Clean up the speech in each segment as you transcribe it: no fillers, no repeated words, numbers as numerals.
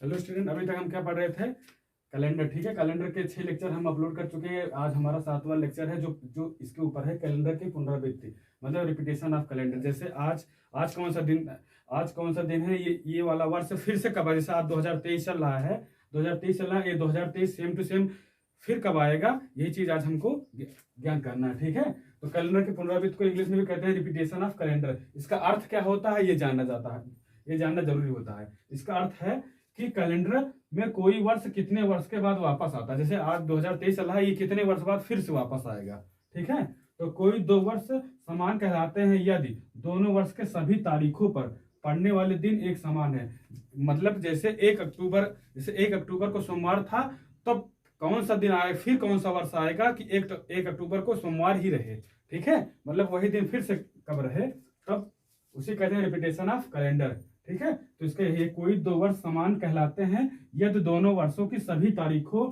Hello student, अभी तक हम क्या पढ़ रहे थे? कैलेंडर। ठीक है, कैलेंडर के 6 लेक्चर हम अपलोड कर चुके हैं। आज हमारा 7वां लेक्चर है जो जो इसके ऊपर है, कैलेंडर की पुनरावृत्ति, मतलब रिपीटेशन ऑफ कैलेंडर। जैसे आज आज कौन सा दिन, आज कौन सा दिन है, ये वाला वर्ष फिर से कब है? जैसे आज 2023 चल रहा है, 2023 चल रहा है, ये 2023 सेम टू सेम फिर कब आएगा, यही चीज आज हमको ज्ञान करना है। ठीक है, तो कैलेंडर की पुनरावृत्ति को इंग्लिश में भी कहते हैं रिपीटेशन ऑफ कैलेंडर। इसका अर्थ क्या होता है ये जानना जाता है, ये जानना जरूरी होता है। इसका अर्थ है कि कैलेंडर में कोई वर्ष कितने वर्ष के बाद वापस आता है। जैसे आज 2023 चल रहा है, ये कितने वर्ष बाद फिर से वापस आएगा। ठीक है, तो कोई दो वर्ष समान कहलाते हैं यदि दोनों वर्ष के सभी तारीखों पर पड़ने वाले दिन एक समान है। मतलब जैसे 1 अक्टूबर को सोमवार था, तो कौन सा दिन आए, फिर कौन सा वर्ष आएगा कि 1 अक्टूबर को सोमवार ही रहे। ठीक है, मतलब वही दिन फिर से कब रहे, तब उसे कहते हैं रिपीटेशन ऑफ कैलेंडर। ठीक है, तो इसके ये कोई दो वर्ष समान कहलाते हैं यदि दोनों वर्षों की सभी तारीखों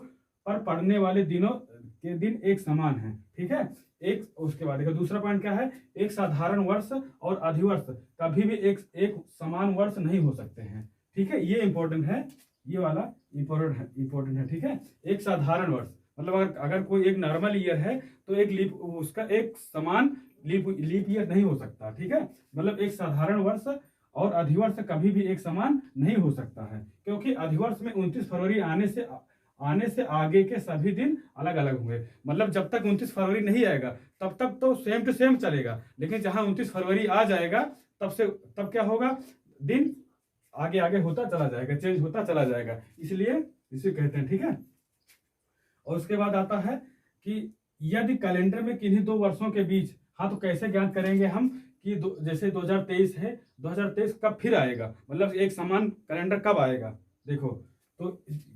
पर पड़ने वाले दिनों के दिन एक समान है। ठीक है, एक उसके बाद देखो दूसरा पॉइंट क्या है, एक साधारण वर्ष और अधिवर्ष कभी भी एक समान वर्ष नहीं हो सकते हैं। ठीक है, ये इंपॉर्टेंट है, ये वाला इंपॉर्टेंट है। ठीक है, एक साधारण वर्ष मतलब अगर कोई एक नॉर्मल ईयर है तो उसका एक समान लीप ईयर नहीं हो सकता। ठीक है, मतलब एक साधारण वर्ष और अधिवर्ष कभी भी एक समान नहीं हो सकता है, क्योंकि अधिवर्ष में 29 फरवरी आने से आगे के सभी दिन अलग अलग होंगे। मतलब जब तक 29 फरवरी नहीं आएगा तब तक तो सेम टू सेम चलेगा, लेकिन जहां 29 फरवरी आ जाएगा तब क्या होगा, दिन आगे आगे होता चला जाएगा, चेंज होता चला जाएगा, इसलिए इसे कहते हैं। ठीक है, और उसके बाद आता है कि यदि कैलेंडर में किन्हीं दो वर्षों के बीच, हाँ तो कैसे ज्ञात करेंगे हम कि जैसे 2023 है, 2023 कब फिर आएगा, मतलब एक समान कैलेंडर कब आएगा। देखो तो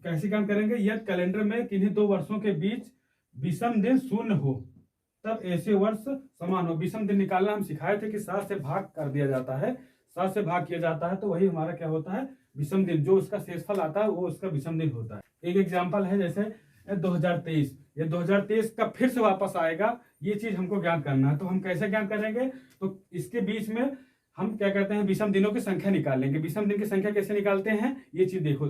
कैसे ज्ञात करेंगे, यदि कैलेंडर में किन्हीं दो वर्षों के बीच विषम दिन शून्य हो तब ऐसे वर्ष समान हो। विषम दिन निकालना हम सिखाए थे कि 7 से भाग कर दिया जाता है, 7 से भाग किया जाता है, तो वही हमारा क्या होता है, विषम दिन। जो उसका शेषफल आता है वो उसका विषम दिन होता है। एक एग्जाम्पल है जैसे 2023, ये 2023 का फिर से वापस आएगा, ये चीज हमको ज्ञान करना है। तो हम कैसे ज्ञान करेंगे, तो इसके बीच में हम क्या कहते हैं, विषम दिनों की संख्या निकाल लेंगे। विषम दिन की संख्या कैसे निकालते हैं, ये चीज देखो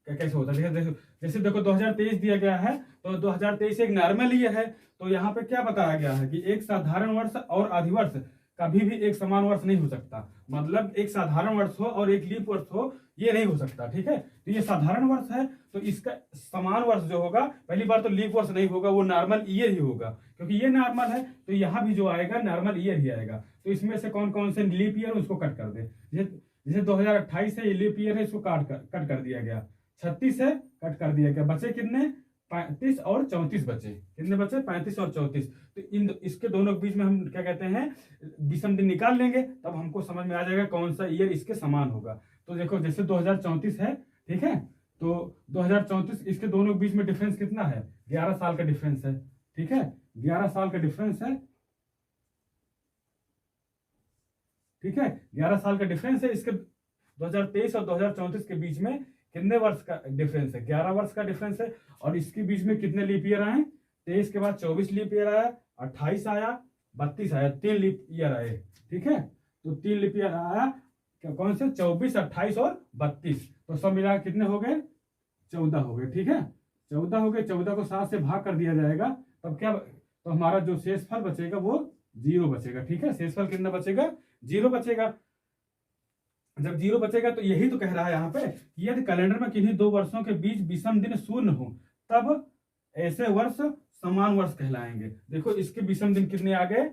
कैसे होता है। जैसे देखो 2023 दिया गया है, तो 2023 एक नॉर्मल ईयर है, तो यहाँ पे क्या बताया गया है कि एक साधारण वर्ष और अधिवर्ष कभी भी एक समान वर्ष नहीं हो सकता। मतलब एक साधारण वर्ष हो और एक लीप वर्ष हो, ये नहीं हो सकता। ठीक है, तो ये साधारण वर्ष है, तो इसका समान वर्ष जो होगा, पहली बार तो लीप वर्ष नहीं होगा, वो नॉर्मल ईयर ही होगा, क्योंकि ये नॉर्मल है तो यहाँ भी जो आएगा नॉर्मल ईयर ही आएगा। तो इसमें से कौन कौन से लीप ईयर उसको कट कर दे। जैसे 2028 है, ये लीप ईयर है, इसको कट कर दिया गया। 36 है, कट कर दिया गया। बचे कितने, 35 और 34 बचे। कितने बचे, 35 और 34। तो इसके दोनों के बीच में हम क्या कहते हैं, विषम दिन निकाल लेंगे, तब हमको समझ में आ जाएगा कौन सा ईयर इसके समान होगा। तो देखो जैसे 2034 है, ठीक है, तो 2034 इसके दोनों के बीच में डिफरेंस कितना है, 11 साल का डिफरेंस है। ठीक है, 11 साल का डिफरेंस है। ठीक है, 11 साल का डिफरेंस है इसके 2023 और 2034 के बीच में। कितने वर्ष का डिफरेंस है, 11 वर्ष का डिफरेंस है। और इसके बीच में कितने लीप ईयर आए, 23 के बाद 24 लीप ईयर आया, 28 आया, 32 आया, 3 लीप ईयर आए। ठीक है, तो 3 लीप ईयर आया, कौन से, 24, 28 और 32, तो सब मिला कितने हो गए, 14 हो गए। ठीक है, 14 हो गए। 14 को 7 से भाग कर दिया जाएगा, तब क्या, तो हमारा जो शेषफल बचेगा वो 0 बचेगा। ठीक है, शेषफल कितना बचेगा, 0 बचेगा। जब 0 बचेगा तो यही तो कह रहा है यहाँ पे, यदि कैलेंडर में किन्हीं दो वर्षों के बीच विषम दिन शून्य हो तब ऐसे वर्ष समान वर्ष कहलाएंगे। देखो इसके विषम दिन कितने आ गए,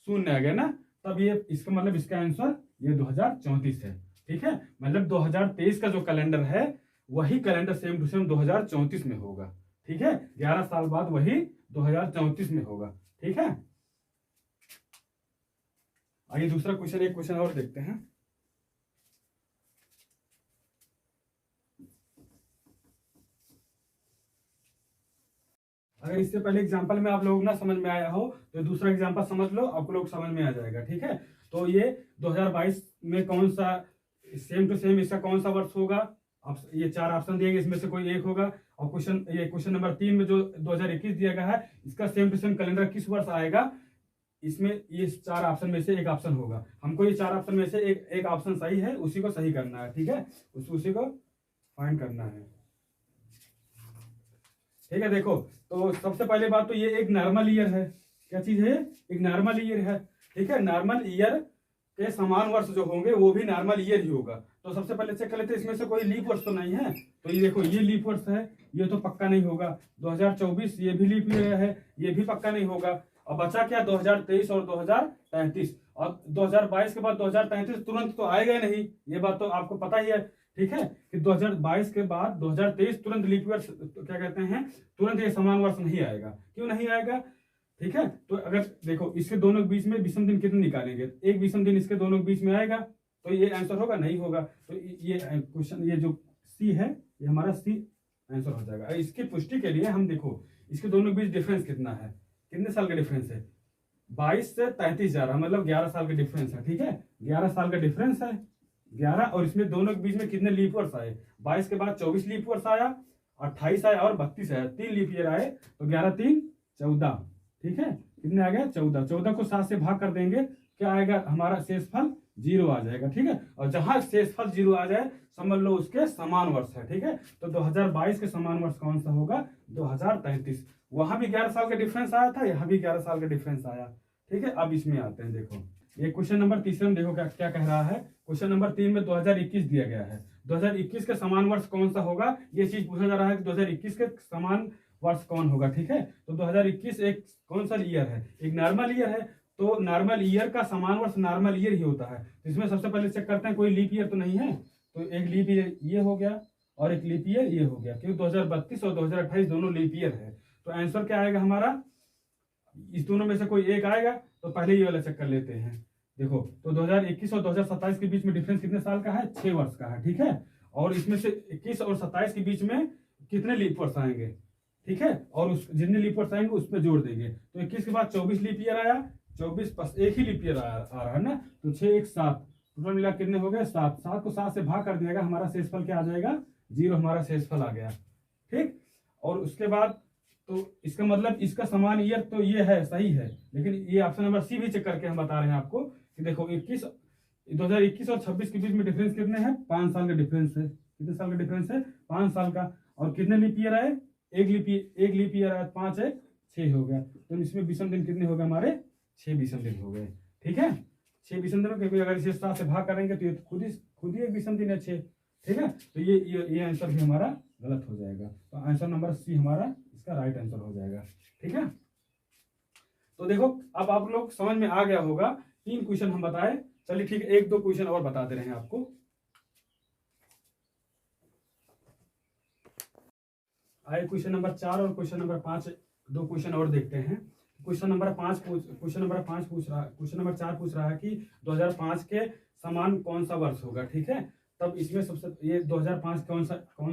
शून्य आ गए ना, तब ये इसका मतलब इसका आंसर ये 2034 है। ठीक है, मतलब 2023 का जो कैलेंडर है वही कैलेंडर सेम टू सेम 2034 में होगा। ठीक है, 11 साल बाद वही 2034 में होगा। ठीक है, आइए दूसरा क्वेश्चन, एक क्वेश्चन और देखते हैं। अगर इससे पहले एग्जांपल में आप लोग ना समझ में आया हो तो दूसरा एग्जांपल समझ लो, आप लोग समझ में आ जाएगा। ठीक है, तो ये 2022 में कौन सा सेम टू सेम इसका कौन सा वर्ष होगा, ये 4 ऑप्शन दिए गए, इसमें से कोई एक होगा। और क्वेश्चन नंबर 3 में जो 2021 दिया गया है, इसका सेम टू सेम कैलेंडर किस वर्ष आएगा, इसमें ये 4 ऑप्शन में से एक ऑप्शन होगा। हमको ये 4 ऑप्शन में से एक ऑप्शन सही है, उसी को सही करना है। ठीक है, उसी को फाइंड करना है। ठीक है, देखो तो सबसे पहले बात तो ये एक नॉर्मल ईयर है। क्या चीज है? एक नॉर्मल ईयर है। ठीक है, नॉर्मल ईयर के समान वर्ष जो होंगे वो भी नॉर्मल ईयर ही होगा। तो सबसे पहले चेक कर लेते हैं इसमें से कोई लीप वर्ष तो नहीं है। तो ये देखो, ये लीप वर्ष है, ये तो पक्का नहीं होगा। 2024 ये भी लीप ईयर है, ये भी पक्का नहीं होगा। अब बचा क्या? 2023 और 2033। और 2022 के बाद 2033 तुरंत तो आएगा ही नहीं, ये बात तो आपको पता ही है। ठीक है कि 2022 के बाद 2023 तुरंत लीप वर्ष, तो क्या कहते हैं, तुरंत ये समान वर्ष नहीं आएगा। क्यों नहीं आएगा? ठीक है, तो अगर देखो इसके दोनों के बीच में विषम दिन कितने निकालेंगे, एक विषम दिन इसके दोनों के बीच में आएगा, तो ये आंसर होगा? नहीं होगा। तो ये क्वेश्चन, ये जो सी है, ये हमारा सी आंसर हो जाएगा। इसकी पुष्टि के लिए हम देखो इसके दोनों के बीच डिफरेंस कितना है, कितने साल का डिफरेंस है? 22 से 33 जा रहा, मतलब 11 साल का डिफरेंस है। ठीक है, 11 साल का डिफरेंस है, 11। और इसमें दोनों के बीच में कितने लीप वर्ष आए? 22 के बाद 24 लीप वर्ष आया, 28 आया और 32 आया, 3 लीप ईयर आए। तो 11 3 14। ठीक है, कितने आ गया? 14। 14 को 7 से भाग कर देंगे, क्या आएगा? हमारा शेषफल 0 आ जाएगा। ठीक है, और जहां शेषफल 0 आ जाए समझ लो उसके समान वर्ष है। ठीक है, तो 2022 के समान वर्ष कौन सा होगा? 2033। वहां भी 11 साल का डिफरेंस आया था, यहाँ भी 11 साल का डिफरेंस आया। ठीक है, अब इसमें आते हैं। देखो ये क्वेश्चन नंबर 3 में देखो क्या क्या कह रहा है। क्वेश्चन नंबर 3 में 2021 दिया गया है। 2021 के समान वर्ष कौन सा होगा, ये चीज पूछा जा रहा है कि 2021 के समान वर्ष कौन होगा। ठीक है, तो 2021 एक कौन सा ईयर है? एक नॉर्मल ईयर है। तो नॉर्मल ईयर का समान वर्ष नॉर्मल ईयर ही होता है। तो इसमें सबसे पहले चेक करते हैं कोई लीप ईयर तो नहीं है। तो एक लीप ईयर ये हो गया और एक लीप ईयर ये हो गया, क्योंकि 2032 और 2028 दोनों लीप ईयर है। तो आंसर क्या आएगा हमारा? इस दोनों में से कोई एक आएगा। तो पहले ये वाला चेक कर लेते हैं। देखो तो 2021 और 2027 के बीच में डिफरेंस कितने साल का है? 6 वर्ष का है। ठीक है, और इसमें से 21 और 27 के बीच में कितने लीप वर्ष आएंगे? ठीक है, और उस जितने लीप वर्ष आएंगे उसमें जोड़ देंगे। तो 21 के बाद 24 लीप ईयर आया, 24 प्लस एक ही लीप ईयर आ रहा है ना, तो 6 1 7, टोटल मिला कितने हो गए? 7। 7 को 7 से भाग कर दिएगा, हमारा शेषफल क्या आ जाएगा? 0 हमारा शेषफल आ गया। ठीक, और उसके बाद तो इसका मतलब इसका समान ईयर तो ये है, सही है। लेकिन ये ऑप्शन नंबर सी भी चेक करके हम बता रहे हैं आपको कि देखो 2021 और 26 के बीच में डिफरेंस कितने हैं? 5 साल का डिफरेंस है। कितने साल का डिफरेंस है? 5 साल का। और कितने लीप ईयर आए? एक लीप ईयर आया, 5 1 6 हो गया। तो इसमें विषम दिन कितने हो गए हमारे? 6 विषम दिन हो गए। ठीक है, 6 विषम दिन, क्योंकि अगर इसे 7 से भाग करेंगे तो ये खुद ही एक विषम दिन है 6। ठीक है, तो ये आंसर भी हमारा गलत हो जाएगा। तो आंसर नंबर सी हमारा इसका राइट आंसर हो जाएगा। ठीक है, तो देखो अब आप लोग समझ में आ गया होगा। 3 क्वेश्चन हम बताए। चलिए ठीक है, 1 2 क्वेश्चन और बता दे रहे हैं आपको। आए क्वेश्चन नंबर 4 और क्वेश्चन नंबर 5, 2 क्वेश्चन और देखते हैं। क्वेश्चन नंबर 5 पूछ रहा है, क्वेश्चन नंबर 4 पूछ रहा है कि 2005 के समान कौन सा वर्ष होगा। ठीक है, तब इसमें सबसे ये 2005 कौन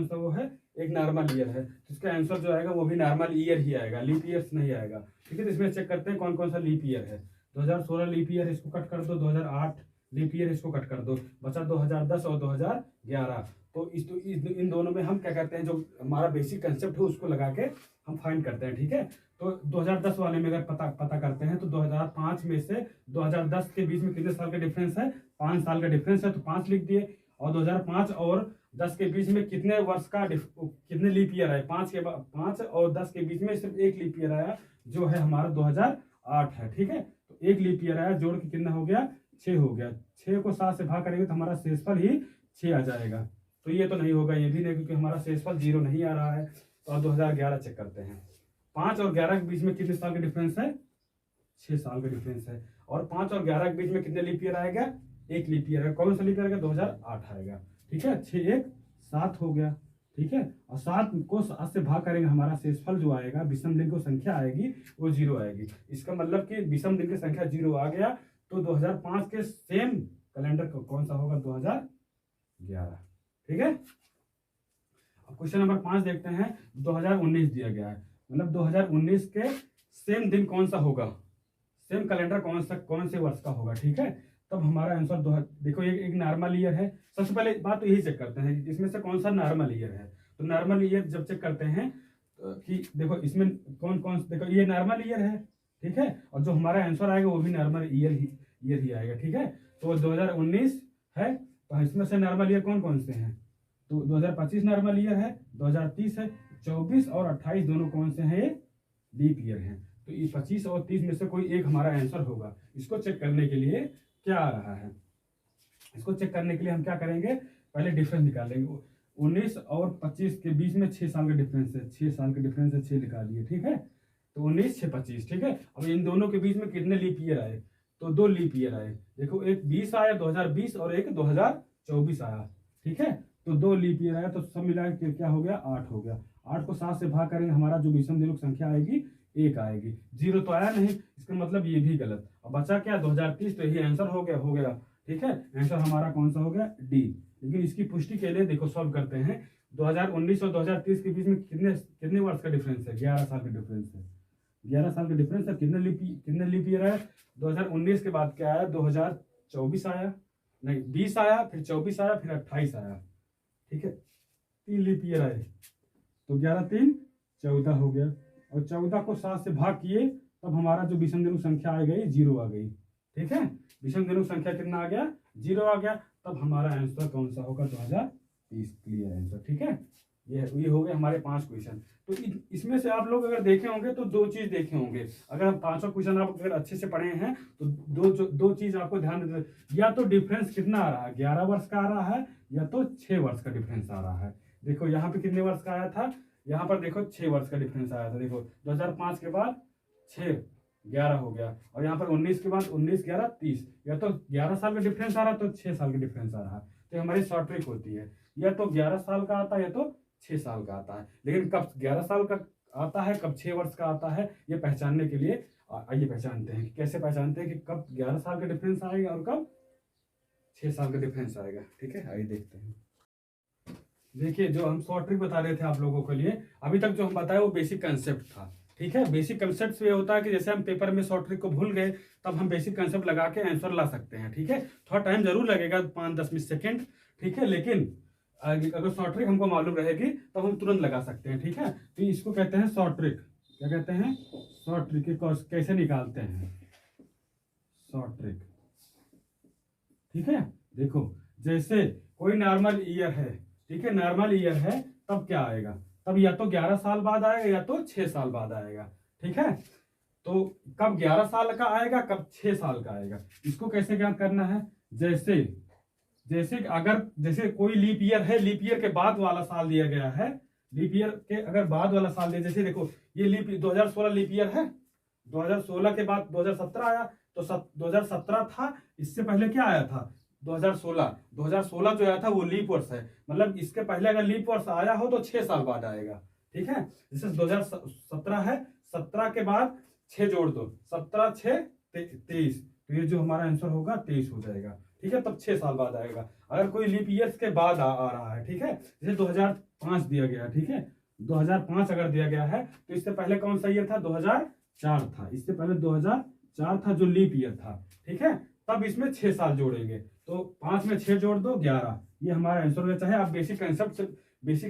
सा वो है? एक नॉर्मल ईयर है। तो इसका आंसर जो आएगा वो भी नॉर्मल ईयर ही आएगा, लीप ईयर नहीं आएगा। ठीक है, तो इसमें चेक करते हैं कौन कौन सा लीप ईयर है। 2016 लीप ईयर, इसको कट कर दो। 2008 लीप ईयर, इसको कट कर दो। बचा 2010 और 2011। तो इन दोनों में हम क्या करते हैं, जो हमारा बेसिक कंसेप्ट है उसको लगा के हम फाइंड करते हैं। ठीक है, तो 2010 वाले में अगर पता करते हैं तो 2005 में से 2010 के बीच में कितने साल का डिफरेंस है? 5 साल का डिफरेंस है, तो 5 लिख दिए। और 2005 और 10 के बीच में कितने वर्ष का कितने लीप ईयर आए? 5 और 10 के बीच में सिर्फ एक लीप ईयर आया, जो है हमारा 2008 है। ठीक है, तो एक लीप ईयर आया, जोड़ के कितना हो गया? 6 हो गया। 6 को 7 से भाग करेंगे तो हमारा शेषफल ही 6 आ जाएगा। तो ये तो नहीं होगा, ये भी नहीं, क्योंकि हमारा शेषफल 0 नहीं आ रहा है। तो अब 2011 चेक करते हैं। 5 और 11 के बीच में कितने साल का डिफरेंस है? 6 साल का डिफरेंस है। और 5 और 11 के बीच में कितने लीप ईयर आएगा? एक लीप ईयर है। कौन सा लीप ईयर आएगा? 2008 आएगा। ठीक है, 6 1 7 हो गया। ठीक है, और 7 को 7 से भाग करेंगे, हमारा शेषफल जो आएगा, विषम दिन की संख्या आएगी वो 0 आएगी। इसका मतलब कि विषम दिन की संख्या 0 आ गया। तो 2005 के सेम कैलेंडर कौन सा होगा? 2011। ठीक है, अब क्वेश्चन नंबर 5 देखते हैं। 2019 दिया गया है, मतलब 2019 के सेम दिन कौन सा होगा? सेम कैलेंडर कौन से वर्ष का होगा? ठीक है, तब हमारा आंसर देखो एक नॉर्मल ईयर है। सबसे पहले बात तो यही चेक करते हैं इसमें से कौन सा नॉर्मल ईयर है। तो नॉर्मल ईयर जब चेक करते हैं कि देखो इसमें कौन देखो ये नॉर्मल ईयर है। ठीक है, और जो हमारा आंसर आएगा वो भी नॉर्मल ईयर ही आएगा। ठीक है, तो 2019 है, तो इसमें से नॉर्मल ईयर कौन कौन से हैं? तो 2025 नॉर्मल ईयर है, 2030 है, 24 और 28 दोनों कौन से हैं, ये लीप ईयर हैं। तो ये 25 और 30 में से कोई एक हमारा आंसर होगा। इसको चेक करने के लिए क्या आ रहा है, इसको चेक करने के लिए हम क्या करेंगे, पहले डिफरेंस निकालेंगे। 19 और 25 के बीच में 6 साल का डिफरेंस है, 6 साल का डिफरेंस है, 6 निकालिए, ठीक है। तो 19 6 25, ठीक है। अब इन दोनों के बीच में कितने लीप ईयर आए, तो 2 लीप ईयर आए। देखो एक 20 आया 2020 और एक 2024 आया, ठीक है। तो 2 लीप ईयर आया, तो सब मिला के क्या हो गया, 8 हो गया। 8 को 7 से भाग करेंगे, हमारा जो विषम दिनों की संख्या आएगी 1 आएगी। 0 तो आया नहीं, इसका मतलब ये भी गलत। अब बचा क्या, 2030, तो यही आंसर हो गया, ठीक है। आंसर हमारा कौन सा हो गया, डी। लेकिन इसकी पुष्टि के लिए देखो सॉल्व करते हैं। 2019 और 2030 के बीच में कितने वर्ष का डिफरेंस है, 11 साल का डिफरेंस है। 11 साल का डिफरेंस है। कितने लीप ईयर है, 2019 के बाद क्या आया, 2024 आया, नहीं 20 आया, फिर 24 आया, फिर 28 आया, ठीक है। 3 लीप ईयर आए, तो 11 3 14 हो गया। और 14 को 7 से भाग किए, तब हमारा जो विषम दिनों संख्या आ गई 0 आ गई, ठीक है। विषम दिनों संख्या कितना आ गया, 0 आ गया। तब हमारा आंसर कौन सा होगा, 2030, क्लियर आंसर, ठीक है। ये हो गए हमारे 5 क्वेश्चन। तो इसमें से आप लोग अगर देखे होंगे तो 2 चीज देखे होंगे। अगर हम 5 क्वेश्चन आप अगर अच्छे से पढ़े हैं तो दो चीज आपको ध्यान देना, या तो डिफरेंस कितना आ रहा है, 11 वर्ष का आ रहा है, या तो 6 वर्ष का डिफरेंस आ रहा है। देखो यहाँ पे कितने वर्ष का आया था, यहाँ पर देखो 6 वर्ष का डिफरेंस आया था। देखो 2005 के बाद 6 11 हो गया, और यहाँ पर 19 के बाद 19 11 30, या तो 11 साल का डिफरेंस आ रहा है, तो 6 साल का डिफरेंस आ रहा है। तो हमारी शॉर्ट ट्रिक होती है, या तो 11 साल का आता है, या तो 6 साल का आता है। लेकिन कब 11 साल का आता है, कब 6 वर्ष का आता है, ये पहचानने के लिए आइए पहचानते हैं। कैसे पहचानते हैं कि कब 11 साल का डिफरेंस आएगा और कब 6 साल का डिफरेंस आएगा, ठीक है। आइए देखते हैं। देखिए जो हम शॉर्ट ट्रिक बता रहे थे आप लोगों के लिए, अभी तक जो हम बताए वो बेसिक कंसेप्ट था, ठीक है। बेसिक कंसेप्ट ये होता है कि जैसे हम पेपर में शॉर्ट ट्रिक को भूल गए, तब हम बेसिक कंसेप्ट लगा के आंसर ला सकते हैं, ठीक है। थोड़ा टाइम जरूर लगेगा, 5-10 सेकेंड, ठीक है। लेकिन अगर शॉर्ट ट्रिक हमको मालूम रहेगी तब हम तुरंत लगा सकते हैं, ठीक है। तो इसको कहते हैं शॉर्ट ट्रिक। क्या कहते हैं, शॉर्ट ट्रिक। कैसे निकालते हैं शॉर्ट ट्रिक, ठीक है। देखो जैसे कोई नॉर्मल ईयर है, ठीक है, नॉर्मल ईयर है, तब क्या आएगा, तब या तो 11 साल बाद आएगा, या तो 6 साल बाद आएगा, ठीक है। तो कब 11 साल का आएगा, कब 6 साल का आएगा, इसको कैसे क्या करना है, जैसे कोई लीप ईयर है, लीप ईयर के बाद वाला साल दिया गया है, लीप ईयर के अगर बाद वाला साल दिया, जैसे देखो ये 2016 लीप ईयर है, 2016 के बाद 2017 आया, तो 2017 था, इससे पहले क्या आया था 2016 जो आया था वो लीप वर्ष है। मतलब इसके पहले अगर लीप वर्ष आया हो तो 6 साल बाद आएगा, ठीक है। जैसे 2017 है, 17 के बाद 6 जोड़ दो, 17 6 23, तो ये जो हमारा आंसर होगा 23 हो जाएगा, ठीक है। तब 6 साल बाद आएगा। अगर कोई लीप ईयर्स के बाद आ रहा है, ठीक है, जैसे 2005 दिया गया, ठीक है, 2005 अगर दिया गया है, तो इससे पहले कौन सा ईयर था, 2004 था, इससे पहले 2004 था जो लीप ईयर था, ठीक है। तब इसमें 6 साल जोड़ेंगे, तो 5 में 6 जोड़ दो 11, ये हमारा आंसर हो जाता है। आप बेसिक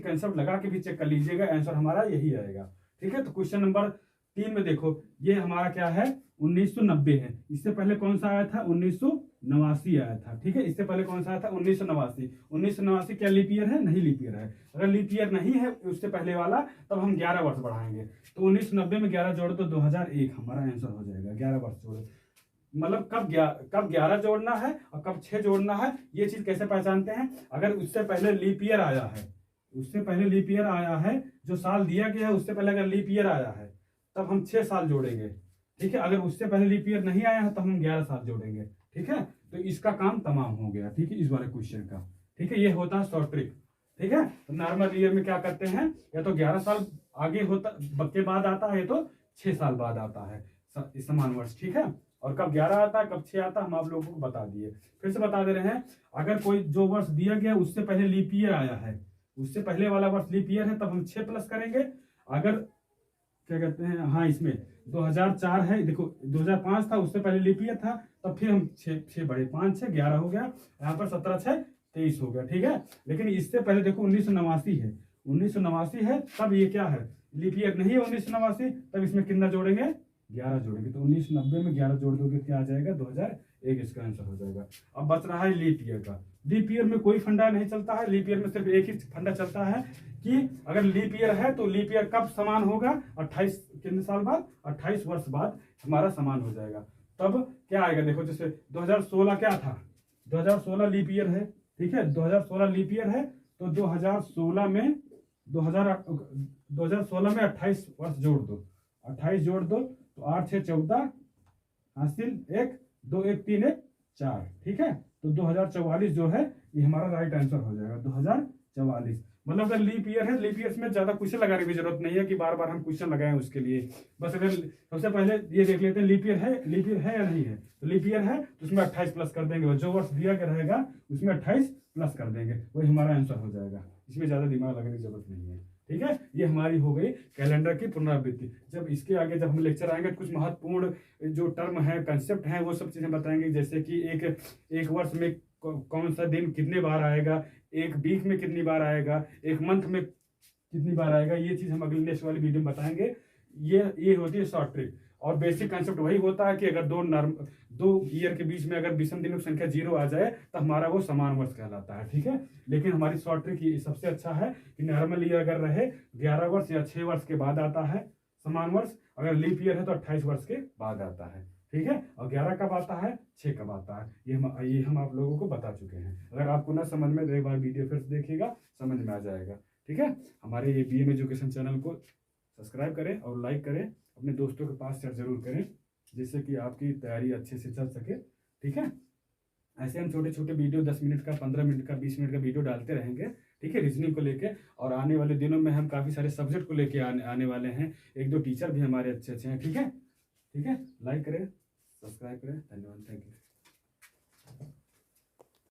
कंसेप्ट लगा के भी चेक कर लीजिएगा, आंसर हमारा यही आएगा, ठीक है। तो क्वेश्चन नंबर 3 में देखो, ये हमारा क्या है, 1990 है। इससे पहले कौन सा आया था, 1989 आया था, ठीक है। इससे पहले कौन सा आया था, 1989 क्या लीप ईयर है, नहीं लीप ईयर है। अगर लीप ईयर नहीं है उससे पहले वाला, तब हम 11 वर्ष बढ़ाएंगे, तो 1990 में 11 जोड़ तो 2001 हमारा आंसर हो जाएगा। 11 वर्ष जोड़े, मतलब कब 11 जोड़ना है और कब 6 जोड़ना है, ये चीज कैसे पहचानते हैं। अगर उससे पहले लीप ईयर आया है, जो साल दिया गया है उससे पहले अगर लीप ईयर आया है, तब हम 6 साल जोड़ेंगे, ठीक है। अगर उससे पहले लीप ईयर नहीं आया है तो हम 11 साल जोड़ेंगे, ठीक है। तो इसका काम तमाम हो गया, ठीक है, इस वाले क्वेश्चन का, ठीक है। ये होता है शॉर्ट ट्रिक, ठीक है। तो नॉर्मल ईयर में क्या करते हैं, या तो 11 साल आगे होता के बाद आता है, तो 6 साल बाद आता है समान वर्ष, ठीक है। और कब 11 आता है, कब 6 आता है, हम आप लोगों को बता दिए। फिर से बता दे रहे हैं, अगर कोई जो वर्ष दिया गया उससे पहले लीप ईयर आया है, उससे पहले वाला वर्ष लीप ईयर है, तब हम 6 प्लस करेंगे। अगर क्या कहते हैं, हाँ इसमें 2004 है, देखो 2005 था, उससे पहले लीप ईयर था, तब फिर हम 6 बढ़े, 5 6 11 हो गया, यहाँ पर 17 6 23 हो गया, ठीक है। लेकिन इससे पहले देखो 1989 है, तब ये क्या है, लीप ईयर नहीं है 1989, तब इसमें कितना जोड़ेंगे, 11 जोड़ेंगे। तो 1990 में 11 जोड़ दोगे क्या आ जाएगा, 2001, इसका आंसर हो जाएगा। अब बच रहा है लीप ईयर का, लीप ईयर में कोई फंडा नहीं चलता है। लीप ईयर में सिर्फ एक ही फंडा चलता है कि अगर लीप ईयर है तो लीप ईयर कब समान होगा, 28 कितने साल बाद, 28 वर्ष बाद हमारा समान हो जाएगा। तब क्या आएगा, देखो जैसे 2016 क्या था, 2016 लीप ईयर है, ठीक है, 2016 लीप ईयर है, तो 2016 में 2016 में 28 वर्ष जोड़ दो, 28 जोड़ दो तो 8 6 14 हासिल 1 2 1 3 1 4, ठीक है। तो 2044 जो है ये हमारा राइट आंसर हो जाएगा, 2044। मतलब अगर लीप ईयर है, लीप ईयर में ज्यादा क्वेश्चन लगाने की जरूरत नहीं है कि बार बार हम क्वेश्चन लगाएं उसके लिए। बस अगर सबसे पहले ये देख लेते हैं लीप ईयर है या नहीं है। तो लीप ईयर है तो उसमें 28 प्लस कर देंगे, जो वर्ष दिया गया रहेगा उसमें 28 प्लस कर देंगे, वही हमारा आंसर हो जाएगा। इसमें ज्यादा दिमाग लगाने की जरूरत नहीं है, ठीक है। ये हमारी हो गई कैलेंडर की पुनरावृत्ति। जब इसके आगे जब हम लेक्चर आएंगे कुछ महत्वपूर्ण जो टर्म है, कंसेप्ट है, वो सब चीजें बताएंगे, जैसे कि एक वर्ष में कौन सा दिन कितने बार आएगा, एक वीक में कितनी बार आएगा, एक मंथ में कितनी बार आएगा, ये चीज हम अगले नेक्स्ट वाली वीडियो में बताएंगे। ये होती है शॉर्ट ट्रिक। और बेसिक कंसेप्ट वही होता है कि अगर दो ईयर के बीच में अगर विषम दिनों की संख्या 0 आ जाए तो हमारा वो समान वर्ष कहलाता है, ठीक है। लेकिन हमारी शॉर्ट ट्रिक ये सबसे अच्छा है कि नॉर्मल ईयर अगर रहे 11 वर्ष या 6 वर्ष के बाद आता है समान वर्ष, अगर लीप ईयर है तो 28 वर्ष के बाद आता है, ठीक है। और 11 कब आता है, 6 कब आता है, ये हम आप लोगों को बता चुके हैं। अगर आपको ना समझ में तो एक बार वीडियो फिर से देखिएगा, समझ में आ जाएगा, ठीक है। हमारे ये BM एजुकेशन चैनल को सब्सक्राइब करें और लाइक करें, अपने दोस्तों के पास शेयर जरूर करें, जिससे कि आपकी तैयारी अच्छे से चल सके, ठीक है। ऐसे हम छोटे छोटे वीडियो 10 मिनट का, 15 मिनट का, 20 मिनट का वीडियो डालते रहेंगे, ठीक है, रीजनिंग को लेके। और आने वाले दिनों में हम काफ़ी सारे सब्जेक्ट को लेके आने वाले हैं, 1-2 टीचर भी हमारे अच्छे अच्छे हैं, ठीक है। ठीक है, लाइक करें, सब्सक्राइब करें, धन्यवाद, थैंक यू।